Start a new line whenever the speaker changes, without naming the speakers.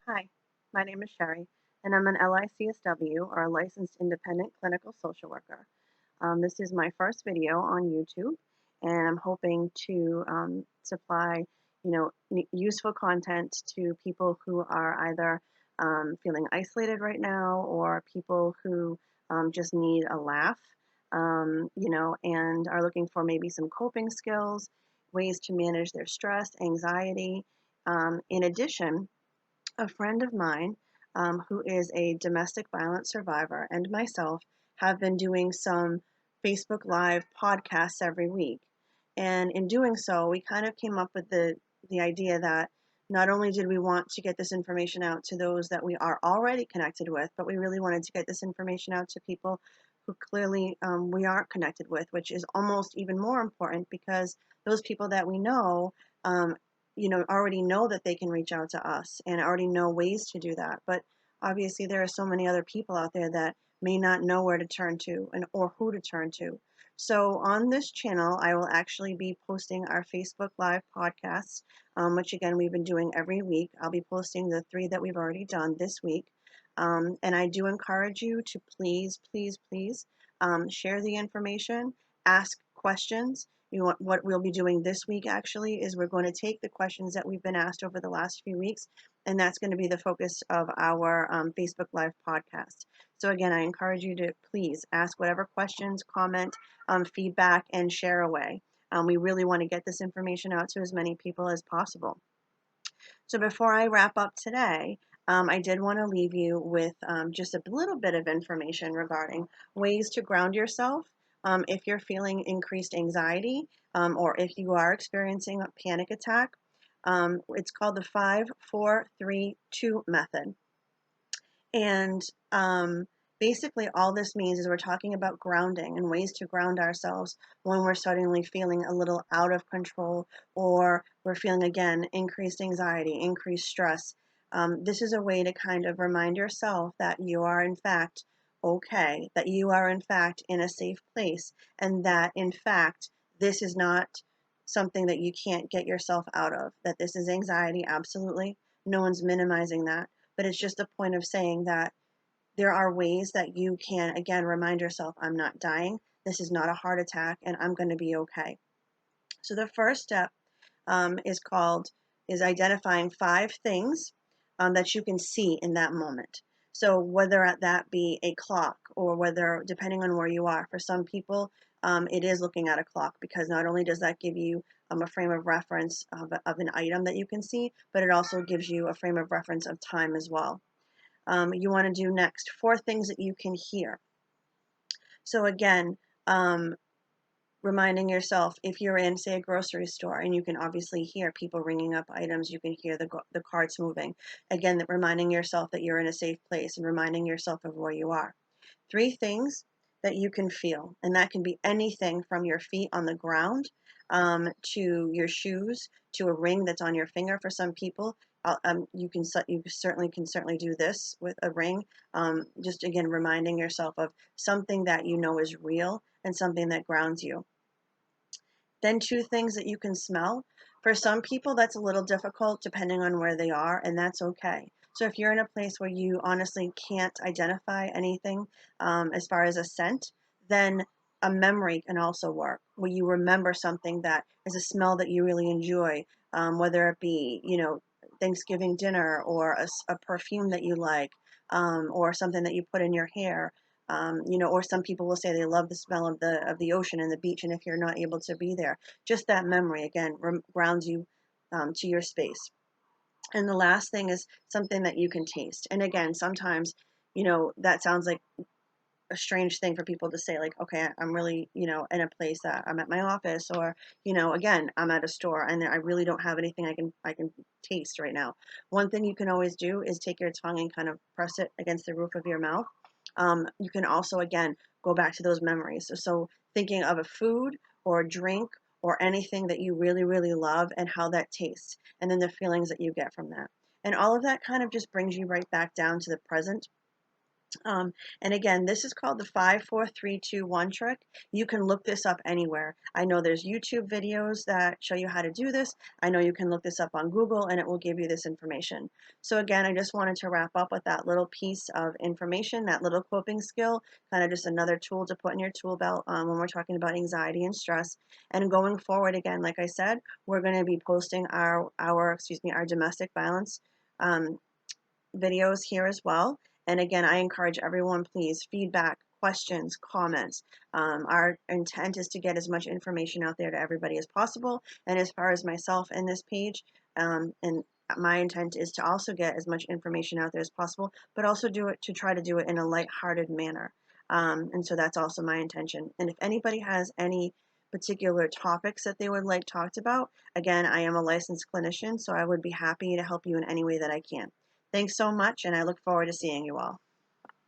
Hi, my name is Sherry, and I'm an LICSW, or a Licensed Independent Clinical Social Worker. This is my first video on YouTube, and I'm hoping to supply, useful content to people who are either feeling isolated right now, or people who just need a laugh, and are looking for maybe some coping skills, ways to manage their stress, anxiety. In addition, a friend of mine who is a domestic violence survivor and myself have been doing some Facebook Live podcasts every week. And in doing so, we kind of came up with the idea that not only did we want to get this information out to those that we are already connected with, but we really wanted to get this information out to people who clearly we aren't connected with, which is almost even more important because those people that we know already know that they can reach out to us and already know ways to do that. But obviously, there are so many other people out there that may not know where to turn to and or who to turn to. So on this channel, I will actually be posting our Facebook Live podcasts, which again we've been doing every week. I'll be posting the 3 that we've already done this week. And I do encourage you to please, please, please share the information, ask questions. What we'll be doing this week actually is we're going to take the questions that we've been asked over the last few weeks, and that's going to be the focus of our Facebook Live podcast. So again, I encourage you to please ask whatever questions, comment, feedback, and share away. We really want to get this information out to as many people as possible. So before I wrap up today, I did want to leave you with just a little bit of information regarding ways to ground yourself if you're feeling increased anxiety or if you are experiencing a panic attack. It's called the 5-4-3-2 method. And basically, all this means is we're talking about grounding and ways to ground ourselves when we're suddenly feeling a little out of control or we're feeling, again, increased anxiety, increased stress. This is a way to kind of remind yourself that you are, in fact, okay, that you are, in fact, in a safe place, and that, in fact, this is not something that you can't get yourself out of, that this is anxiety, absolutely. No one's minimizing that, but it's just a point of saying that there are ways that you can, again, remind yourself, I'm not dying, this is not a heart attack, and I'm going to be okay. So the first step is identifying 5 things that you can see in that moment. So whether that be a clock or whether, depending on where you are, for some people, it is looking at a clock because not only does that give you a frame of reference of an item that you can see, but it also gives you a frame of reference of time as well. You want to do next 4 things that you can hear. So again, um, reminding yourself if you're in, say, a grocery store and you can obviously hear people ringing up items, you can hear the carts moving. Again, reminding yourself that you're in a safe place and reminding yourself of where you are. 3 things that you can feel, and that can be anything from your feet on the ground to your shoes to a ring that's on your finger. For some people, you certainly do this with a ring. Just again reminding yourself of something that you know is real and something that grounds you. Then 2 things that you can smell. For some people, that's a little difficult depending on where they are, and that's okay. So if you're in a place where you honestly can't identify anything as far as a scent, then a memory can also work, where you remember something that is a smell that you really enjoy, whether it be, Thanksgiving dinner or a perfume that you like, or something that you put in your hair. Or some people will say they love the smell of the ocean and the beach, and if you're not able to be there, just that memory again grounds you to your space. And the last thing is something that you can taste. And again, sometimes, that sounds like a strange thing for people to say, like, okay, I'm really, in a place that I'm at my office, or, again, I'm at a store and I really don't have anything I can taste right now. One thing you can always do is take your tongue and kind of press it against the roof of your mouth. You can also, again, go back to those memories. So thinking of a food or a drink or anything that you really, really love and how that tastes, and then the feelings that you get from that. And all of that kind of just brings you right back down to the present. Um, and again, this is called the 5-4-3-2-1 trick. You can look this up anywhere. I know there's YouTube videos that show you how to do this. I know you can look this up on Google and it will give you this information. So again, I just wanted to wrap up with that little piece of information, that little coping skill, kind of just another tool to put in your tool belt when we're talking about anxiety and stress. And going forward, again, like I said, we're going to be posting our domestic violence um, videos here as well. And again, I encourage everyone, please, feedback, questions, comments. Our intent is to get as much information out there to everybody as possible. And as far as myself and this page, and my intent is to also get as much information out there as possible, but also do it to try to do it in a lighthearted manner. And so that's also my intention. And if anybody has any particular topics that they would like talked about, again, I am a licensed clinician, so I would be happy to help you in any way that I can. Thanks so much, and I look forward to seeing you all.